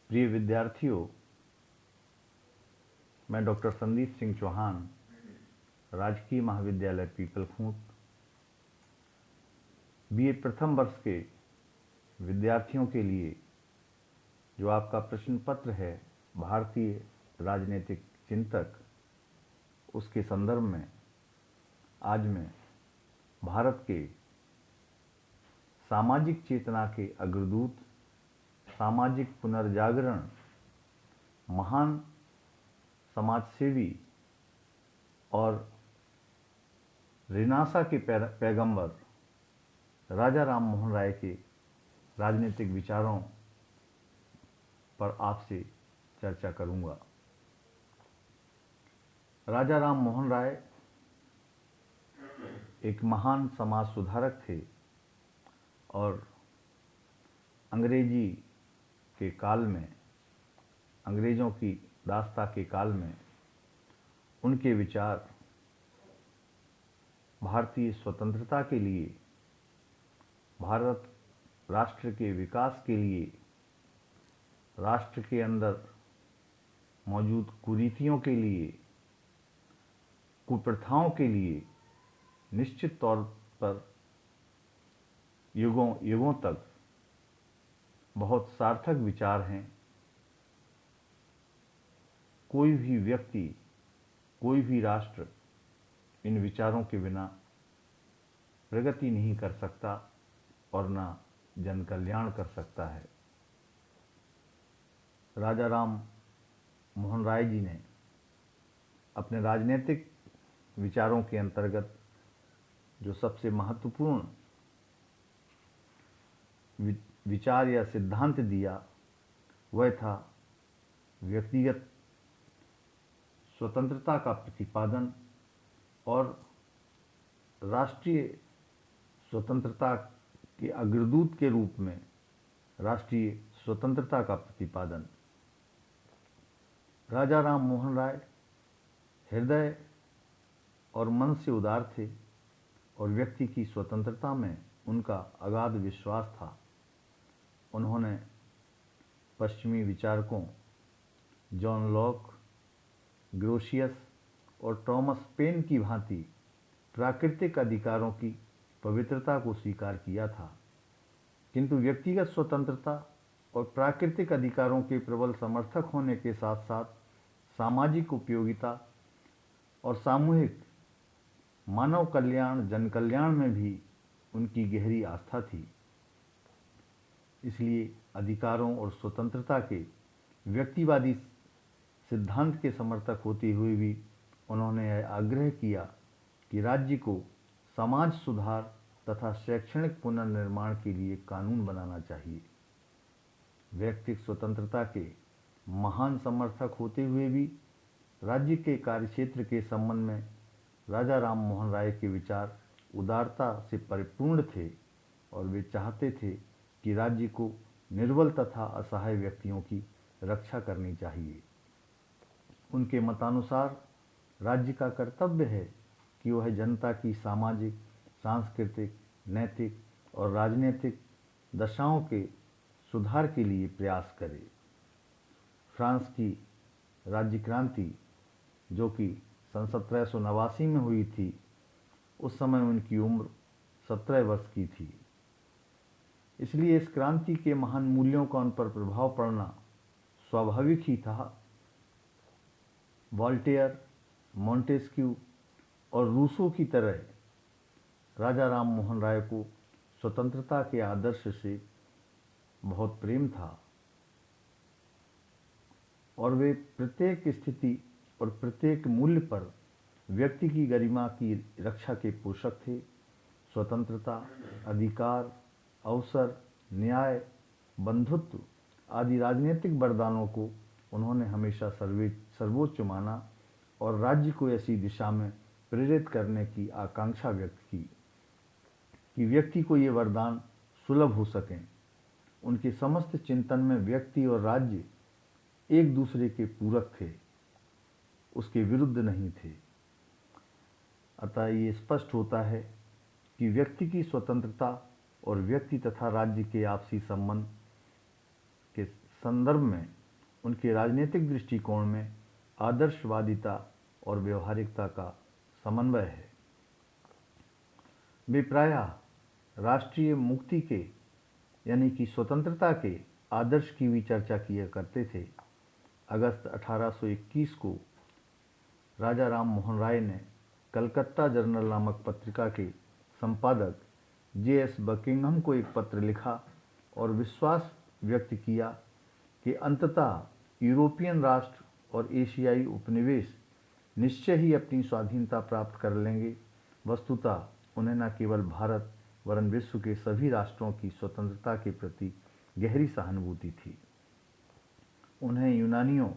प्रिय विद्यार्थियों, मैं डॉक्टर संदीप सिंह चौहान, राजकीय महाविद्यालय पीपलखूंट, बीए प्रथम वर्ष के विद्यार्थियों के लिए जो आपका प्रश्न पत्र है भारतीय राजनीतिक चिंतक, उसके संदर्भ में आज मैं भारत के सामाजिक चेतना के अग्रदूत, सामाजिक पुनर्जागरण, महान समाजसेवी और रिनासा के पैगंबर राजा राम मोहन राय के राजनीतिक विचारों पर आपसे चर्चा करूंगा। राजा राम मोहन राय एक महान समाज सुधारक थे और अंग्रेजी के काल में, अंग्रेजों की दास्ता के काल में उनके विचार भारतीय स्वतंत्रता के लिए, भारत राष्ट्र के विकास के लिए, राष्ट्र के अंदर मौजूद कुरीतियों के लिए, कुप्रथाओं के लिए निश्चित तौर पर युगों युगों तक बहुत सार्थक विचार हैं। कोई भी व्यक्ति, कोई भी राष्ट्र इन विचारों के बिना प्रगति नहीं कर सकता और न जन कल्याण कर सकता है। राजा राम मोहन राय जी ने अपने राजनीतिक विचारों के अंतर्गत जो सबसे महत्वपूर्ण विचार या सिद्धांत दिया वह था व्यक्तिगत स्वतंत्रता का प्रतिपादन और राष्ट्रीय स्वतंत्रता के अग्रदूत के रूप में राष्ट्रीय स्वतंत्रता का प्रतिपादन। राजा राम मोहन राय हृदय और मन से उदार थे और व्यक्ति की स्वतंत्रता में उनका अगाध विश्वास था। उन्होंने पश्चिमी विचारकों जॉन लॉक, ग्रोशियस और टॉमस पेन की भांति प्राकृतिक अधिकारों की पवित्रता को स्वीकार किया था, किंतु व्यक्तिगत स्वतंत्रता और प्राकृतिक अधिकारों के प्रबल समर्थक होने के साथ साथ सामाजिक उपयोगिता और सामूहिक मानव कल्याण, जन कल्याण में भी उनकी गहरी आस्था थी। इसलिए अधिकारों और स्वतंत्रता के व्यक्तिवादी सिद्धांत के समर्थक होते हुए भी उन्होंने यह आग्रह किया कि राज्य को समाज सुधार तथा शैक्षणिक पुनर्निर्माण के लिए कानून बनाना चाहिए। व्यक्तिगत स्वतंत्रता के महान समर्थक होते हुए भी राज्य के कार्यक्षेत्र के संबंध में राजा राम मोहन राय के विचार उदारता से परिपूर्ण थे और वे चाहते थे कि राज्य को निर्बल तथा असहाय व्यक्तियों की रक्षा करनी चाहिए। उनके मतानुसार राज्य का कर्तव्य है कि वह जनता की सामाजिक, सांस्कृतिक, नैतिक और राजनीतिक दशाओं के सुधार के लिए प्रयास करे। फ्रांस की राज्य क्रांति, जो कि सन 1789 में हुई थी, उस समय उनकी उम्र 17 वर्ष की थी। इसलिए इस क्रांति के महान मूल्यों का उन पर प्रभाव पड़ना स्वाभाविक ही था। वॉल्टेयर, मॉन्टेस्क्यू और रूसो की तरह राजा राम मोहन राय को स्वतंत्रता के आदर्श से बहुत प्रेम था और वे प्रत्येक स्थिति और प्रत्येक मूल्य पर व्यक्ति की गरिमा की रक्षा के पोषक थे। स्वतंत्रता, अधिकार, अवसर, न्याय, बंधुत्व आदि राजनीतिक वरदानों को उन्होंने हमेशा सर्वोच्च माना और राज्य को ऐसी दिशा में प्रेरित करने की आकांक्षा व्यक्त की कि व्यक्ति को ये वरदान सुलभ हो सकें। उनके समस्त चिंतन में व्यक्ति और राज्य एक दूसरे के पूरक थे, उसके विरुद्ध नहीं थे। अतः ये स्पष्ट होता है कि व्यक्ति की स्वतंत्रता और व्यक्ति तथा राज्य के आपसी संबंध के संदर्भ में उनके राजनीतिक दृष्टिकोण में आदर्शवादिता और व्यवहारिकता का समन्वय है। वे प्रायः राष्ट्रीय मुक्ति के यानी कि स्वतंत्रता के आदर्श की भी चर्चा किया करते थे। अगस्त 1821 को राजा राम मोहन राय ने कलकत्ता जर्नल नामक पत्रिका के संपादक जे.एस. बकिंघम को एक पत्र लिखा और विश्वास व्यक्त किया कि अंततः यूरोपियन राष्ट्र और एशियाई उपनिवेश निश्चय ही अपनी स्वाधीनता प्राप्त कर लेंगे। वस्तुतः उन्हें न केवल भारत वरन विश्व के सभी राष्ट्रों की स्वतंत्रता के प्रति गहरी सहानुभूति थी। उन्हें यूनानियों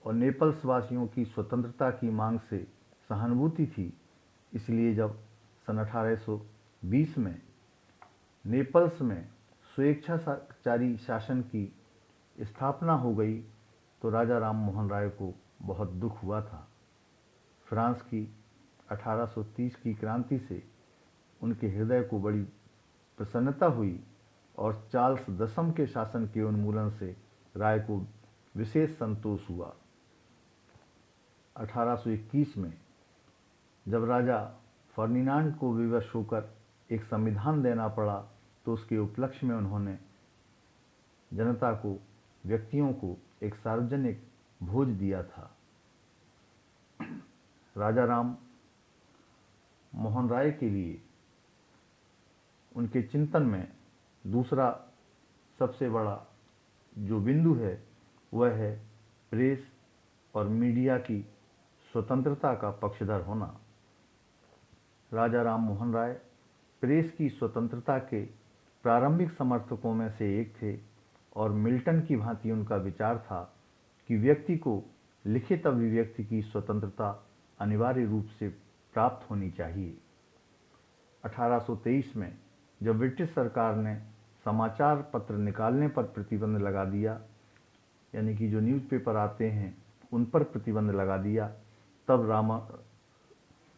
और नेपल्स वासियों की स्वतंत्रता की मांग से सहानुभूति थी। इसलिए जब सन 1820 में नेपल्स में स्वेच्छाचारी शासन की स्थापना हो गई तो राजा राम मोहन राय को बहुत दुख हुआ था। फ्रांस की 1830 की क्रांति से उनके हृदय को बड़ी प्रसन्नता हुई और चार्ल्स दशम के शासन के उन्मूलन से राय को विशेष संतोष हुआ। 1821 में जब राजा फर्डिनांड को विवश होकर एक संविधान देना पड़ा तो उसके उपलक्ष्य में उन्होंने जनता को, व्यक्तियों को एक सार्वजनिक भोज दिया था। राजा राम मोहन राय के लिए उनके चिंतन में दूसरा सबसे बड़ा जो बिंदु है वह है प्रेस और मीडिया की स्वतंत्रता का पक्षधर होना। राजा राम मोहन राय प्रेस की स्वतंत्रता के प्रारंभिक समर्थकों में से एक थे और मिल्टन की भांति उनका विचार था कि व्यक्ति को लिखित अभिव्यक्ति की स्वतंत्रता अनिवार्य रूप से प्राप्त होनी चाहिए। 1823 में जब ब्रिटिश सरकार ने समाचार पत्र निकालने पर प्रतिबंध लगा दिया, यानी कि जो न्यूज़पेपर आते हैं उन पर प्रतिबंध लगा दिया, तब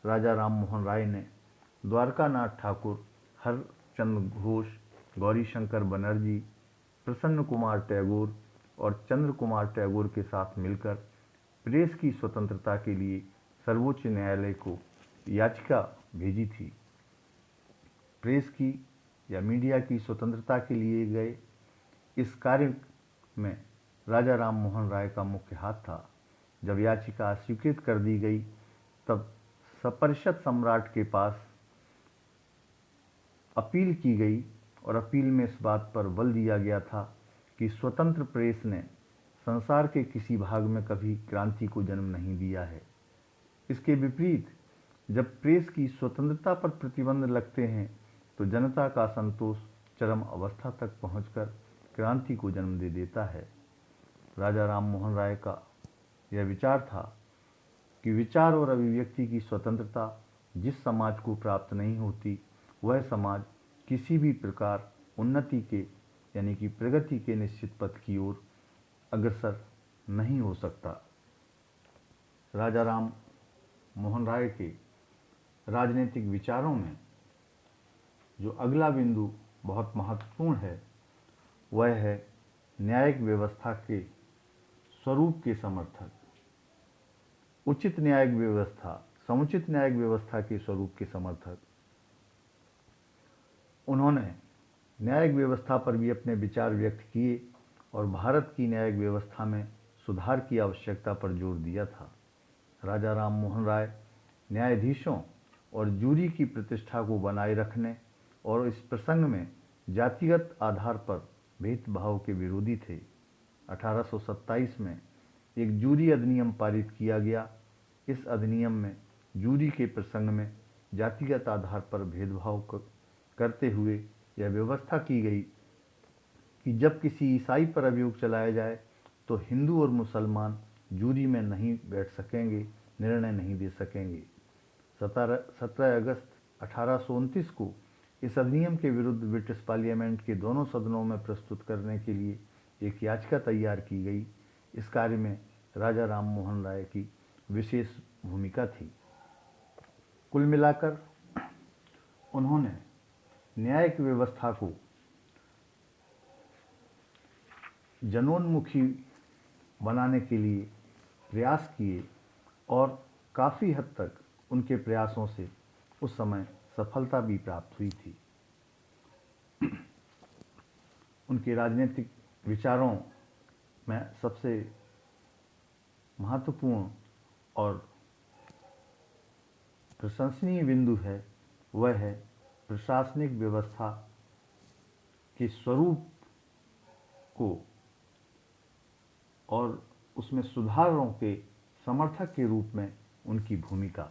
राजा राम मोहन राय ने द्वारकानाथ ठाकुर, हरचंद्र घोष, गौरीशंकर बनर्जी, प्रसन्न कुमार टैगोर और चंद्र कुमार टैगोर के साथ मिलकर प्रेस की स्वतंत्रता के लिए सर्वोच्च न्यायालय को याचिका भेजी थी। प्रेस की या मीडिया की स्वतंत्रता के लिए गए इस कार्य में राजा राम मोहन राय का मुख्य हाथ था। जब याचिका अस्वीकृत कर दी गई तब सपरिषद सम्राट के पास अपील की गई और अपील में इस बात पर बल दिया गया था कि स्वतंत्र प्रेस ने संसार के किसी भाग में कभी क्रांति को जन्म नहीं दिया है। इसके विपरीत जब प्रेस की स्वतंत्रता पर प्रतिबंध लगते हैं तो जनता का असंतोष चरम अवस्था तक पहुंचकर क्रांति को जन्म दे देता है। राजा राम मोहन राय का यह विचार था कि विचार और अभिव्यक्ति की स्वतंत्रता जिस समाज को प्राप्त नहीं होती वह समाज किसी भी प्रकार उन्नति के यानी कि प्रगति के निश्चित पथ की ओर अग्रसर नहीं हो सकता। राजा राम मोहन राय के राजनीतिक विचारों में जो अगला बिंदु बहुत महत्वपूर्ण है वह है न्यायिक व्यवस्था के स्वरूप के समर्थक। उचित न्यायिक व्यवस्था, समुचित न्यायिक व्यवस्था के स्वरूप के समर्थक। उन्होंने न्यायिक व्यवस्था पर भी अपने विचार व्यक्त किए और भारत की न्यायिक व्यवस्था में सुधार की आवश्यकता पर जोर दिया था। राजा राम मोहन राय न्यायाधीशों और जूरी की प्रतिष्ठा को बनाए रखने और इस प्रसंग में जातिगत आधार पर भेदभाव के विरोधी थे। 1827 में एक जूरी अधिनियम पारित किया गया। इस अधिनियम में जूरी के प्रसंग में जातिगत आधार पर भेदभाव करते हुए यह व्यवस्था की गई कि जब किसी ईसाई पर अभियोग चलाया जाए तो हिंदू और मुसलमान जूरी में नहीं बैठ सकेंगे, निर्णय नहीं दे सकेंगे। 17 अगस्त 1829 को इस अधिनियम के विरुद्ध ब्रिटिश पार्लियामेंट के दोनों सदनों में प्रस्तुत करने के लिए एक याचिका तैयार की गई। इस कार्य में राजा राम मोहन राय की विशेष भूमिका थी। कुल मिलाकर उन्होंने न्यायिक व्यवस्था को जनोन्मुखी बनाने के लिए प्रयास किए और काफ़ी हद तक उनके प्रयासों से उस समय सफलता भी प्राप्त हुई थी। उनके राजनीतिक विचारों में सबसे महत्वपूर्ण और प्रशंसनीय बिंदु है वह है प्रशासनिक व्यवस्था के स्वरूप को और उसमें सुधारों के समर्थक के रूप में उनकी भूमिका।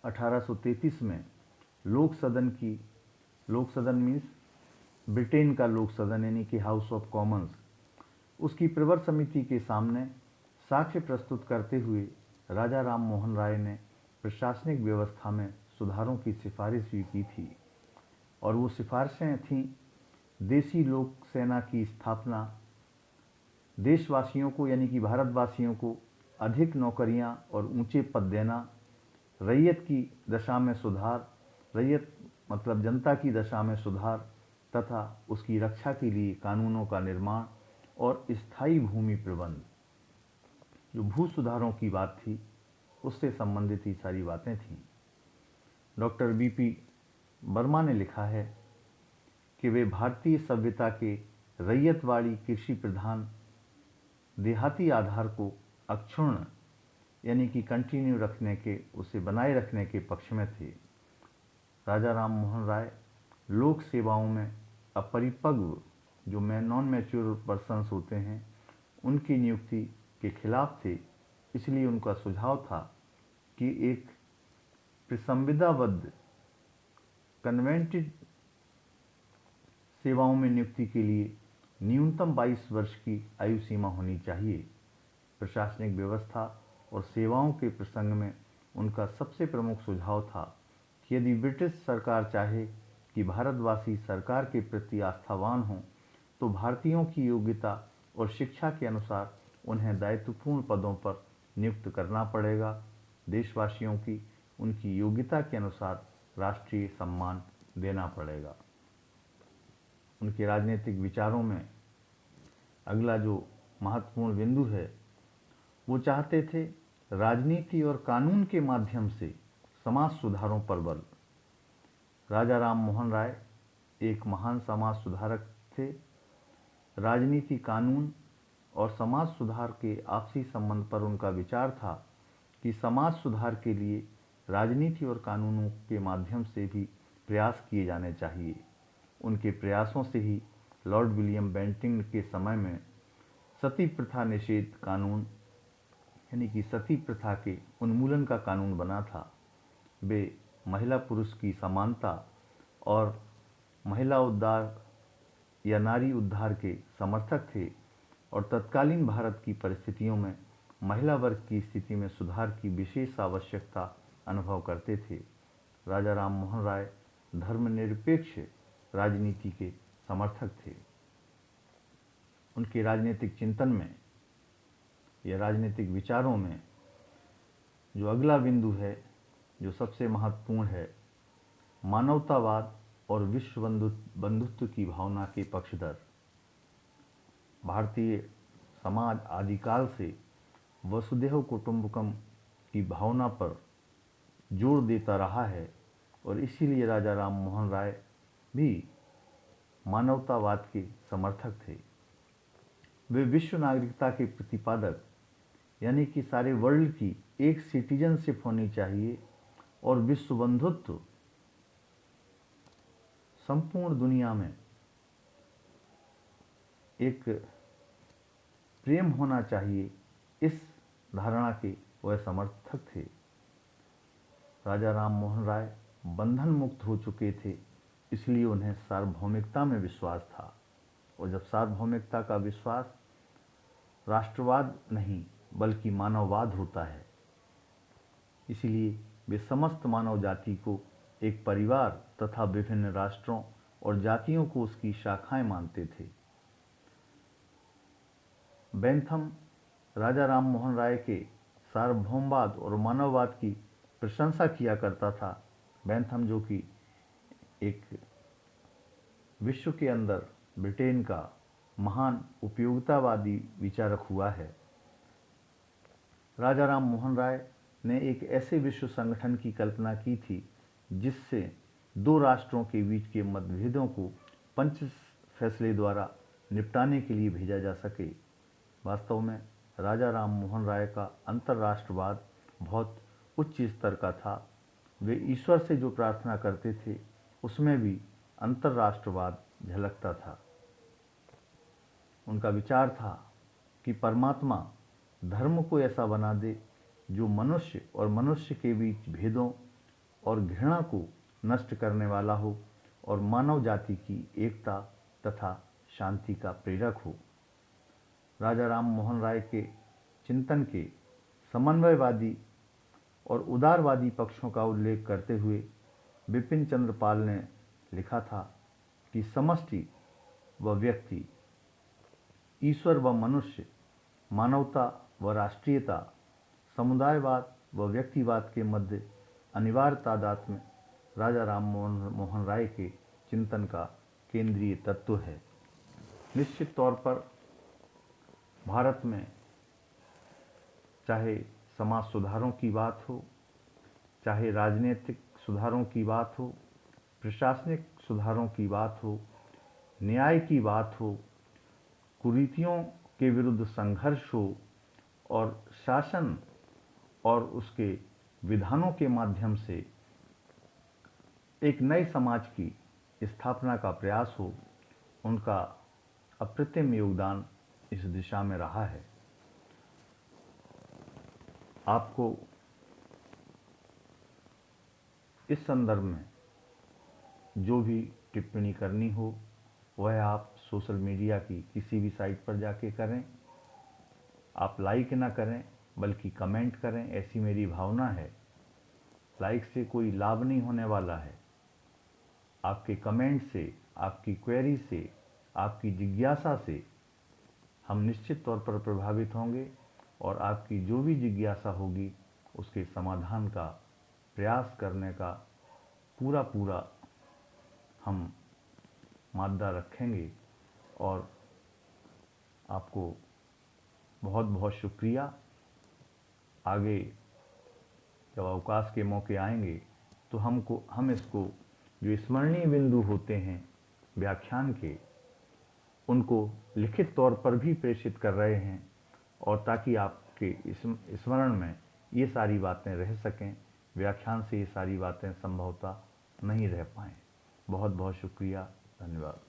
1833 में लोक सदन मीन्स ब्रिटेन का लोक सदन यानी कि हाउस ऑफ कॉमन्स, उसकी प्रवर समिति के सामने साक्ष्य प्रस्तुत करते हुए राजा राम मोहन राय ने प्रशासनिक व्यवस्था में सुधारों की सिफारिश भी की थी और वो सिफारिशें थीं देसी लोक सेना की स्थापना, देशवासियों को यानी कि भारतवासियों को अधिक नौकरियां और ऊंचे पद देना, रैयत की दशा में सुधार, रैयत मतलब जनता की दशा में सुधार तथा उसकी रक्षा के लिए कानूनों का निर्माण और स्थायी भूमि प्रबंध। जो भू सुधारों की बात थी उससे संबंधित ही सारी बातें थीं। डॉक्टर बीपी वर्मा ने लिखा है कि वे भारतीय सभ्यता के रैयतवाड़ी कृषि प्रधान देहाती आधार को अक्षुण्ण यानी कि कंटिन्यू रखने के, उसे बनाए रखने के पक्ष में थे। राजा राम मोहन राय लोक सेवाओं में अपरिपक्व जो नॉन मैच्योर पर्सन्स होते हैं उनकी नियुक्ति के खिलाफ थे, इसलिए उनका सुझाव था कि एक संविदाबद्ध कन्वेंटेड सेवाओं में नियुक्ति के लिए न्यूनतम 22 वर्ष की आयु सीमा होनी चाहिए। प्रशासनिक व्यवस्था और सेवाओं के प्रसंग में उनका सबसे प्रमुख सुझाव था कि यदि ब्रिटिश सरकार चाहे कि भारतवासी सरकार के प्रति आस्थावान हों तो भारतीयों की योग्यता और शिक्षा के अनुसार उन्हें दायित्वपूर्ण पदों पर नियुक्त करना पड़ेगा। देशवासियों की उनकी योग्यता के अनुसार राष्ट्रीय सम्मान देना पड़ेगा। उनके राजनीतिक विचारों में अगला जो महत्वपूर्ण बिंदु है वो चाहते थे राजनीति और कानून के माध्यम से समाज सुधारों पर बल। राजा राम मोहन राय एक महान समाज सुधारक थे। राजनीति, कानून और समाज सुधार के आपसी संबंध पर उनका विचार था कि समाज सुधार के लिए राजनीति और कानूनों के माध्यम से भी प्रयास किए जाने चाहिए। उनके प्रयासों से ही लॉर्ड विलियम बेंटिंक के समय में सती प्रथा निषेध कानून यानी कि सती प्रथा के उन्मूलन का कानून बना था। वे महिला पुरुष की समानता और महिला उद्धार या नारी उद्धार के समर्थक थे और तत्कालीन भारत की परिस्थितियों में महिला वर्ग की स्थिति में सुधार की विशेष आवश्यकता अनुभव करते थे। राजा राम मोहन राय धर्मनिरपेक्ष राजनीति के समर्थक थे। उनके राजनीतिक चिंतन में या राजनीतिक विचारों में जो अगला बिंदु है जो सबसे महत्वपूर्ण है, मानवतावाद और विश्व बंधुत्व की भावना के पक्षधर। भारतीय समाज आदिकाल से वसुधैव कुटुंबकम की भावना पर जोर देता रहा है और इसीलिए राजा राम मोहन राय भी मानवतावाद के समर्थक थे। वे विश्व नागरिकता के प्रतिपादक यानी कि सारे वर्ल्ड की एक सिटीजनशिप होनी चाहिए और विश्व बंधुत्व संपूर्ण दुनिया में एक प्रेम होना चाहिए, इस धारणा के वह समर्थक थे। राजा राम मोहन राय बंधन मुक्त हो चुके थे, इसलिए उन्हें सार्वभौमिकता में विश्वास था और जब सार्वभौमिकता का विश्वास राष्ट्रवाद नहीं बल्कि मानववाद होता है, इसलिए वे समस्त मानव जाति को एक परिवार तथा विभिन्न राष्ट्रों और जातियों को उसकी शाखाएं मानते थे। बेंथम राजा राम मोहन राय के सार्वभौमवाद और मानववाद की प्रशंसा किया करता था। बेंथम जो कि एक विश्व के अंदर ब्रिटेन का महान उपयोगितावादी विचारक हुआ है। राजा राम मोहन राय ने एक ऐसे विश्व संगठन की कल्पना की थी जिससे दो राष्ट्रों के बीच के मतभेदों को पंच फैसले द्वारा निपटाने के लिए भेजा जा सके। वास्तव में राजा राम मोहन राय का अंतर्राष्ट्रवाद बहुत उच्च स्तर का था। वे ईश्वर से जो प्रार्थना करते थे उसमें भी अंतर्राष्ट्रवाद झलकता था। उनका विचार था कि परमात्मा धर्म को ऐसा बना दे जो मनुष्य और मनुष्य के बीच भेदों और घृणा को नष्ट करने वाला हो और मानव जाति की एकता तथा शांति का प्रेरक हो। राजा राम मोहन राय के चिंतन के समन्वयवादी और उदारवादी पक्षों का उल्लेख करते हुए बिपिन चंद्र पाल ने लिखा था कि समष्टि व व्यक्ति, ईश्वर व मनुष्य, मानवता व राष्ट्रीयता, समुदायवाद व व्यक्तिवाद के मध्य अनिवार्य तादात्म्य राजा राम मोहन राय के चिंतन का केंद्रीय तत्व है। निश्चित तौर पर भारत में चाहे समाज सुधारों की बात हो, चाहे राजनीतिक सुधारों की बात हो, प्रशासनिक सुधारों की बात हो, न्याय की बात हो, कुरीतियों के विरुद्ध संघर्ष हो और शासन और उसके विधानों के माध्यम से एक नए समाज की स्थापना का प्रयास हो, उनका अप्रतिम योगदान इस दिशा में रहा है। आपको इस संदर्भ में जो भी टिप्पणी करनी हो वह आप सोशल मीडिया की किसी भी साइट पर जाके करें। आप लाइक ना करें बल्कि कमेंट करें, ऐसी मेरी भावना है। लाइक से कोई लाभ नहीं होने वाला है। आपके कमेंट से, आपकी क्वेरी से, आपकी जिज्ञासा से हम निश्चित तौर पर प्रभावित होंगे और आपकी जो भी जिज्ञासा होगी उसके समाधान का प्रयास करने का पूरा हम मादा रखेंगे। और आपको बहुत बहुत शुक्रिया। आगे जब अवकाश के मौके आएंगे तो हम इसको जो स्मरणीय बिंदु होते हैं व्याख्यान के, उनको लिखित तौर पर भी प्रेषित कर रहे हैं, और ताकि आपके स्मरण में ये सारी बातें रह सकें। व्याख्यान से ये सारी बातें संभवतः नहीं रह पाएँ। बहुत बहुत शुक्रिया, धन्यवाद।